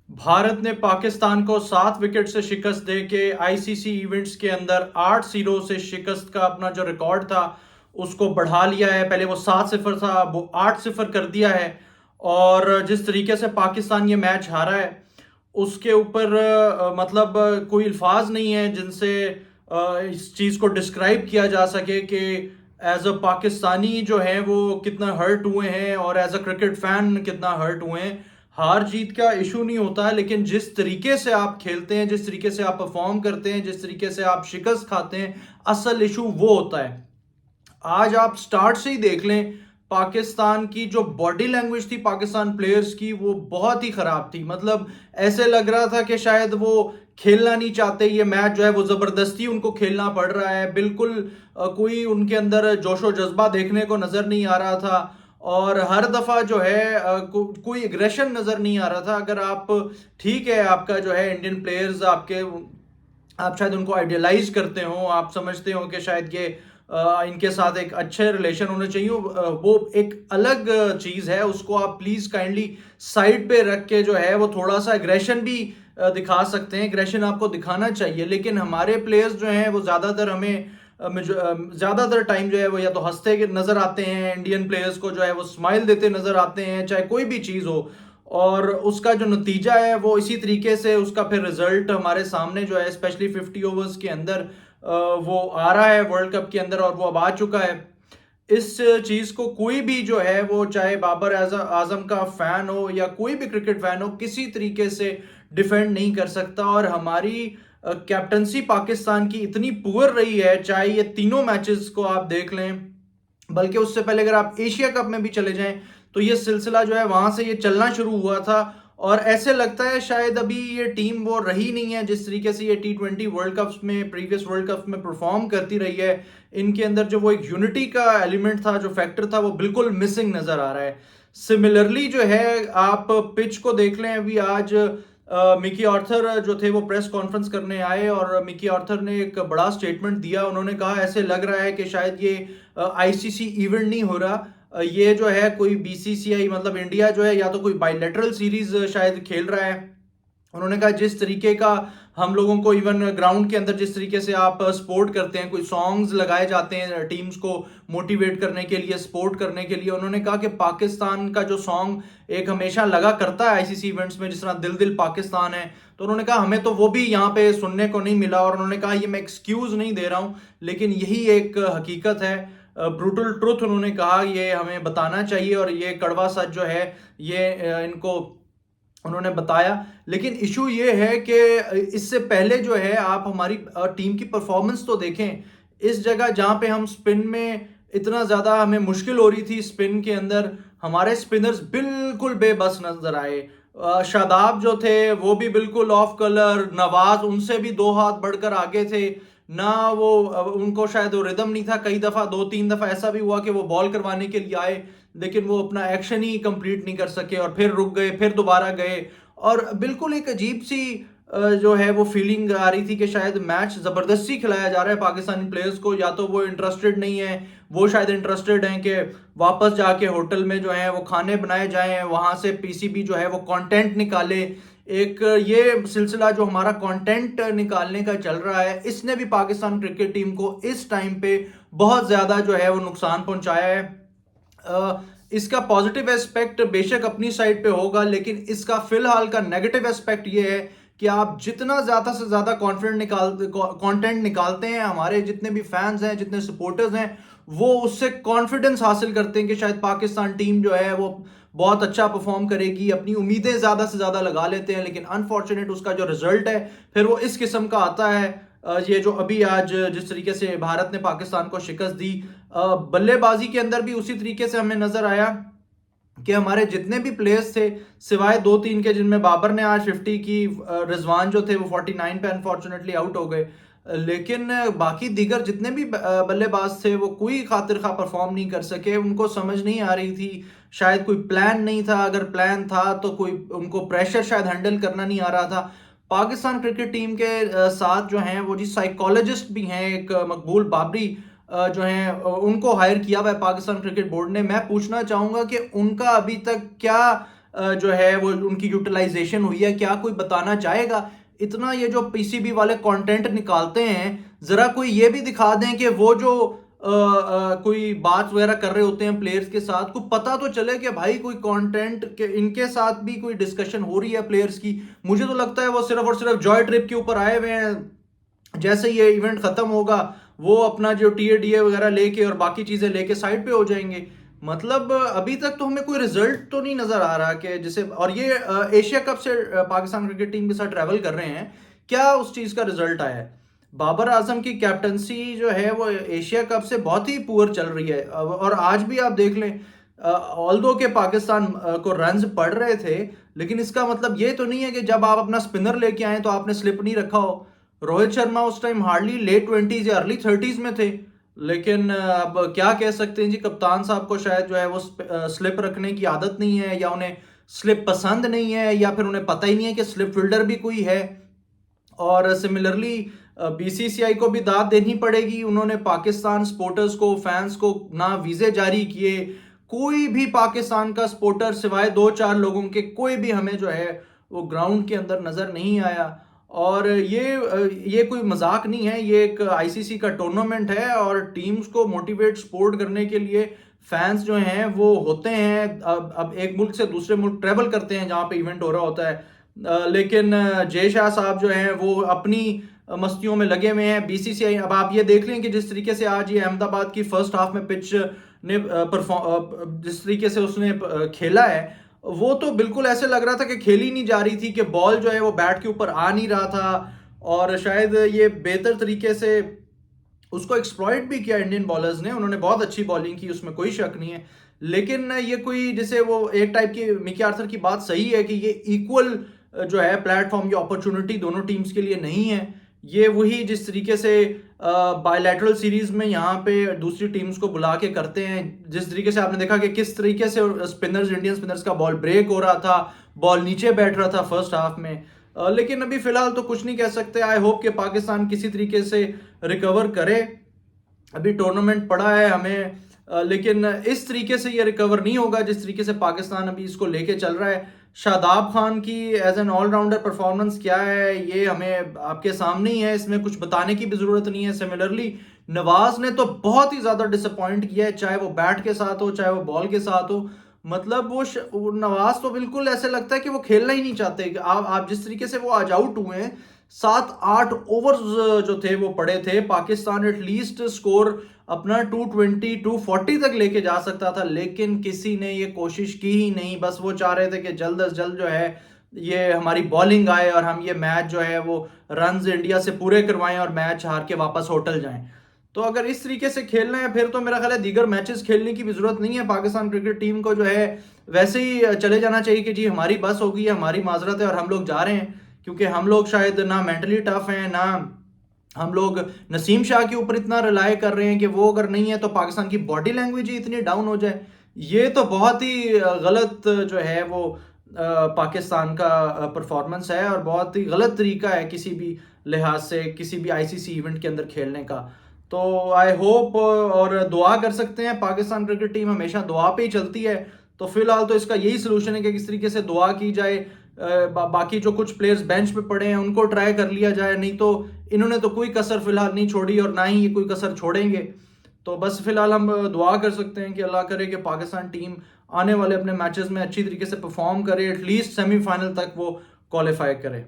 भारत ने पाकिस्तान को 7 विकेट से शिकस्त दे के आईसीसी इवेंट्स के अंदर 8-0 से शिकस्त का अपना जो रिकॉर्ड था उसको बढ़ा लिया है। पहले वो 7-0 था, वो 8-0 कर दिया है। और जिस तरीके से पाकिस्तान ये मैच हारा है उसके ऊपर मतलब कोई अल्फाज नहीं है जिनसे इस चीज़ को डिस्क्राइब किया जा सके कि एज अ पाकिस्तानी जो है वो कितना हर्ट हुए हैं और एज अ क्रिकेट फैन कितना हर्ट हुए हैं। हार जीत का इशू नहीं होता है, लेकिन जिस तरीके से आप खेलते हैं, जिस तरीके से आप परफॉर्म करते हैं, जिस तरीके से आप शिकस्त खाते हैं, असल इशू वो होता है। आज आप स्टार्ट से ही देख लें, पाकिस्तान की जो बॉडी लैंग्वेज थी पाकिस्तान प्लेयर्स की वो बहुत ही खराब थी। मतलब ऐसे लग रहा था कि शायद वो खेलना नहीं चाहते, ये मैच जो है वो जबरदस्ती उनको खेलना पड़ रहा है। बिल्कुल कोई उनके अंदर जोशो जज्बा देखने को नजर नहीं आ रहा था। और हर दफा जो है कोई एग्रेशन नजर नहीं आ रहा था। अगर आप ठीक है, आपका जो है इंडियन प्लेयर्स आपके, आप शायद उनको आइडियलाइज करते हो, आप समझते हो कि शायद ये इनके साथ एक अच्छे रिलेशन होने चाहिए, वो एक अलग चीज़ है। उसको आप प्लीज़ काइंडली साइड पे रख के जो है वो थोड़ा सा एग्रेशन भी दिखा सकते हैं। एग्रेशन आपको दिखाना चाहिए, लेकिन हमारे प्लेयर्स जो हैं वो ज़्यादातर हमें ज़्यादातर टाइम जो है वो या तो हंसते नज़र आते हैं, इंडियन प्लेयर्स को जो है वो स्माइल देते नज़र आते हैं, चाहे कोई भी चीज़ हो। और उसका जो नतीजा है वो इसी तरीके से उसका फिर रिजल्ट हमारे सामने जो है स्पेशली 50 ओवर्स के अंदर वो आ रहा है वर्ल्ड कप के अंदर, और वो अब आ चुका है। इस चीज़ को कोई भी जो है वो, चाहे बाबर आजम का फैन हो या कोई भी क्रिकेट फैन हो, किसी तरीके से डिफेंड नहीं कर सकता। और हमारी कैप्टनसी पाकिस्तान की इतनी पुअर रही है, चाहे ये तीनों मैचेस को आप देख लें, बल्कि उससे पहले अगर आप एशिया कप में भी चले जाएं तो ये सिलसिला जो है वहां से ये चलना शुरू हुआ था। और ऐसे लगता है शायद अभी ये टीम वो रही नहीं है जिस तरीके से ये T20 वर्ल्ड कप्स में, प्रीवियस वर्ल्ड कप्स में परफॉर्म करती रही है। इनके अंदर जो वो एक यूनिटी का एलिमेंट था, जो फैक्टर था, वो बिल्कुल मिसिंग नजर आ रहा है। सिमिलरली जो है आप पिच को देख लें, अभी आज मिकी आर्थर जो थे वो प्रेस कॉन्फ्रेंस करने आए और मिकी आर्थर ने एक बड़ा स्टेटमेंट दिया। उन्होंने कहा ऐसे लग रहा है कि शायद ये आईसीसी इवेंट नहीं हो रहा, ये जो है कोई बीसीसीआई, मतलब इंडिया जो है या तो कोई बायलैटरल सीरीज शायद खेल रहा है। उन्होंने कहा जिस तरीके का हम लोगों को इवन ग्राउंड के अंदर जिस तरीके से आप सपोर्ट करते हैं, कोई सॉन्ग्स लगाए जाते हैं टीम्स को मोटिवेट करने के लिए, सपोर्ट करने के लिए, उन्होंने कहा कि पाकिस्तान का जो सॉन्ग एक हमेशा लगा करता है आईसीसी इवेंट्स में, जिस तरह दिल दिल पाकिस्तान है, तो उन्होंने कहा हमें तो वो भी यहाँ पे सुनने को नहीं मिला। और उन्होंने कहा ये मैं एक्सक्यूज नहीं दे रहा हूँ, लेकिन यही एक हकीकत है, ब्रूटल ट्रुथ उन्होंने कहा, ये हमें बताना चाहिए। और ये कड़वा सच जो है ये इनको उन्होंने बताया। लेकिन इशू ये है कि इससे पहले जो है आप हमारी टीम की परफॉर्मेंस तो देखें। इस जगह जहां पे हम स्पिन में इतना ज़्यादा हमें मुश्किल हो रही थी, स्पिन के अंदर हमारे स्पिनर्स बिल्कुल बेबस नजर आए। शादाब जो थे वो भी बिल्कुल ऑफ कलर, नवाज उनसे भी 2 हाथ बढ़कर आगे थे ना। वो उनको शायद वो रिदम नहीं था। कई दफ़ा, 2-3 दफ़ा ऐसा भी हुआ कि वो बॉल करवाने के लिए आए, लेकिन वो अपना एक्शन ही कंप्लीट नहीं कर सके और फिर रुक गए, फिर दोबारा गए। और बिल्कुल एक अजीब सी जो है वो फीलिंग आ रही थी कि शायद मैच ज़बरदस्ती खिलाया जा रहा है पाकिस्तानी प्लेयर्स को, या तो वो इंटरेस्टेड नहीं है, वो शायद इंटरेस्टेड हैं कि वापस जाके होटल में जो है वो खाने बनाए जाएं, वहाँ से पीसीबी जो है वो कंटेंट निकाले। एक ये सिलसिला जो हमारा कंटेंट निकालने का चल रहा है, इसने भी पाकिस्तान क्रिकेट टीम को इस टाइम पे बहुत ज़्यादा जो है वो नुकसान पहुंचाया है। इसका पॉजिटिव एस्पेक्ट बेशक अपनी साइड पे होगा, लेकिन इसका फिलहाल का नेगेटिव एस्पेक्ट ये है कि आप जितना ज़्यादा से ज़्यादा कंटेंट निकालते हैं, हमारे जितने भी फैंस हैं, जितने सपोर्टर्स हैं, वो उससे कॉन्फिडेंस हासिल करते हैं कि शायद पाकिस्तान टीम जो है वो बहुत अच्छा परफॉर्म करेगी, अपनी उम्मीदें ज़्यादा से ज़्यादा लगा लेते हैं। लेकिन अनफॉर्चुनेट उसका जो रिजल्ट है फिर वो इस किस्म का आता है। ये जो अभी आज जिस तरीके से भारत ने पाकिस्तान को शिकस्त दी, बल्लेबाजी के अंदर भी उसी तरीके से हमें नजर आया कि हमारे जितने भी प्लेयर्स थे, सिवाय 2-3 के जिनमें बाबर ने आज 50 की, रिजवान जो थे वो 49 पे अनफॉर्चुनेटली आउट हो गए, लेकिन बाकी दीगर जितने भी बल्लेबाज थे वो कोई खातिर खा परफॉर्म नहीं कर सके। उनको समझ नहीं आ रही थी, शायद कोई प्लान नहीं था, अगर प्लान था तो कोई उनको प्रेशर शायद हैंडल करना नहीं आ रहा था। पाकिस्तान क्रिकेट टीम के साथ जो हैं वो जी साइकोलॉजिस्ट भी हैं, एक मकबूल बाबरी जो हैं, उनको हायर किया हुआ है पाकिस्तान क्रिकेट बोर्ड ने। मैं पूछना चाहूंगा कि उनका अभी तक क्या जो है वो उनकी यूटिलाइजेशन हुई है, क्या कोई बताना चाहेगा? इतना ये जो पीसीबी वाले कंटेंट निकालते हैं, जरा कोई ये भी दिखा दें कि वो जो कोई बात वगैरह कर रहे होते हैं प्लेयर्स के साथ, को पता तो चले कि भाई कोई कंटेंट के इनके साथ भी कोई डिस्कशन हो रही है प्लेयर्स की। मुझे तो लगता है वो सिर्फ और सिर्फ जॉय ट्रिप के ऊपर आए हुए हैं। जैसे ये इवेंट खत्म होगा वो अपना जो टीए वगैरह लेके और बाकी चीजें लेके साइड पे हो जाएंगे। मतलब अभी तक तो हमें कोई रिजल्ट तो नहीं नजर आ रहा कि जैसे, और ये एशिया कप से पाकिस्तान क्रिकेट टीम के साथ ट्रैवल कर रहे हैं, क्या उस चीज का रिजल्ट आया है? बाबर आजम की कैप्टनसी जो है वो एशिया कप से बहुत ही पुअर चल रही है। और आज भी आप देख लें, ऑल्दो के पाकिस्तान को रन्स पड़ रहे थे, लेकिन इसका मतलब ये तो नहीं है कि जब आप अपना स्पिनर लेके आए तो आपने स्लिप नहीं रखा हो। रोहित शर्मा उस टाइम हार्डली लेट 20s या अर्ली 30s में थे, लेकिन अब क्या कह सकते हैं जी, कप्तान साहब को शायद जो है वो स्लिप रखने की आदत नहीं है, या उन्हें स्लिप पसंद नहीं है, या फिर उन्हें पता ही नहीं है कि स्लिप फील्डर भी कोई है। और सिमिलरली बीसीसीआई को भी दाद देनी पड़ेगी, उन्होंने पाकिस्तान स्पोर्टर्स को, फैंस को ना वीजे जारी किए, कोई भी पाकिस्तान का स्पोर्टर सिवाय 2-4 लोगों के कोई भी हमें जो है वो ग्राउंड के अंदर नजर नहीं आया। और ये कोई मजाक नहीं है, ये एक आईसीसी का टूर्नामेंट है और टीम्स को मोटिवेट सपोर्ट करने के लिए फैंस जो हैं वो होते हैं। अब एक मुल्क से दूसरे मुल्क ट्रेवल करते हैं जहाँ पे इवेंट हो रहा होता है, लेकिन जय शाह साहब जो हैं वो अपनी मस्तियों में लगे हुए हैं। बीसीसीआई, अब आप ये देख लें कि जिस तरीके से आज ये अहमदाबाद की फर्स्ट हाफ में पिच ने जिस तरीके से उसने खेला है, वो तो बिल्कुल ऐसे लग रहा था कि खेली नहीं जा रही थी, कि बॉल जो है वो बैट के ऊपर आ नहीं रहा था। और शायद ये बेहतर तरीके से उसको एक्सप्लॉइट भी किया इंडियन बॉलर्स ने, उन्होंने बहुत अच्छी बॉलिंग की, उसमें कोई शक नहीं है। लेकिन ये कोई जैसे वो एक टाइप की मिकी आर्थर की बात सही है कि ये इक्वल जो है प्लेटफॉर्म या अपॉर्चुनिटी दोनों टीम्स के लिए नहीं है। ये वही जिस तरीके से बायलैटरल सीरीज में यहाँ पे दूसरी टीम्स को बुला के करते हैं, जिस तरीके से आपने देखा कि किस तरीके से स्पिनर्स, इंडियन स्पिनर्स का बॉल ब्रेक हो रहा था, बॉल नीचे बैठ रहा था फर्स्ट हाफ में। लेकिन अभी फिलहाल तो कुछ नहीं कह सकते। आई होप कि पाकिस्तान किसी तरीके से रिकवर करे। अभी टूर्नामेंट पड़ा है हमें, लेकिन इस तरीके से ये रिकवर नहीं होगा जिस तरीके से पाकिस्तान अभी इसको लेके चल रहा है। शादाब खान की एज एन ऑलराउंडर परफॉर्मेंस क्या है ये हमें आपके सामने ही है, इसमें कुछ बताने की भी जरूरत नहीं है। सिमिलरली नवाज ने तो बहुत ही ज्यादा डिसअपॉइंट किया है, चाहे वो बैट के साथ हो चाहे वो बॉल के साथ हो। मतलब वो नवाज तो बिल्कुल ऐसे लगता है कि वो खेलना ही नहीं चाहते। आप जिस तरीके से वो आज आउट हुए हैं, 7-8 ओवर्स जो थे वो पड़े थे, पाकिस्तान एटलीस्ट स्कोर अपना 220 240 तक लेके जा सकता था, लेकिन किसी ने ये कोशिश की ही नहीं। बस वो चाह रहे थे कि जल्द अज जल्द जो है ये हमारी बॉलिंग आए और हम ये मैच जो है वो रन्स इंडिया से पूरे करवाएं और मैच हार के वापस होटल जाएं। तो अगर इस तरीके से खेलना है फिर तो मेरा ख्याल है दीगर मैचेस खेलने की भी जरूरत नहीं है। पाकिस्तान क्रिकेट टीम को जो है वैसे ही चले जाना चाहिए कि जी हमारी बस हो गई है, हमारी माजरत है और हम लोग जा रहे हैं। क्योंकि हम लोग शायद ना मेंटली टफ हैं, ना हम लोग नसीम शाह के ऊपर इतना रिलाय कर रहे हैं कि वो अगर नहीं है तो पाकिस्तान की बॉडी लैंग्वेज ही इतनी डाउन हो जाए। ये तो बहुत ही गलत जो है वो पाकिस्तान का परफॉर्मेंस है और बहुत ही गलत तरीका है किसी भी लिहाज से किसी भी आईसीसी इवेंट के अंदर खेलने का। तो आई होप और दुआ कर सकते हैं, पाकिस्तान क्रिकेट टीम हमेशा दुआ पे ही चलती है। तो फिलहाल तो इसका यही सोल्यूशन है कि किस तरीके से दुआ की जाए, बाकी जो कुछ प्लेयर्स बेंच पे पड़े हैं उनको ट्राई कर लिया जाए, नहीं तो इन्होंने तो कोई कसर फिलहाल नहीं छोड़ी और ना ही ये कोई कसर छोड़ेंगे। तो बस फिलहाल हम दुआ कर सकते हैं कि अल्लाह करे कि पाकिस्तान टीम आने वाले अपने मैचेस में अच्छी तरीके से परफॉर्म करे, एटलीस्ट सेमीफाइनल तक वो क्वालिफाई करे।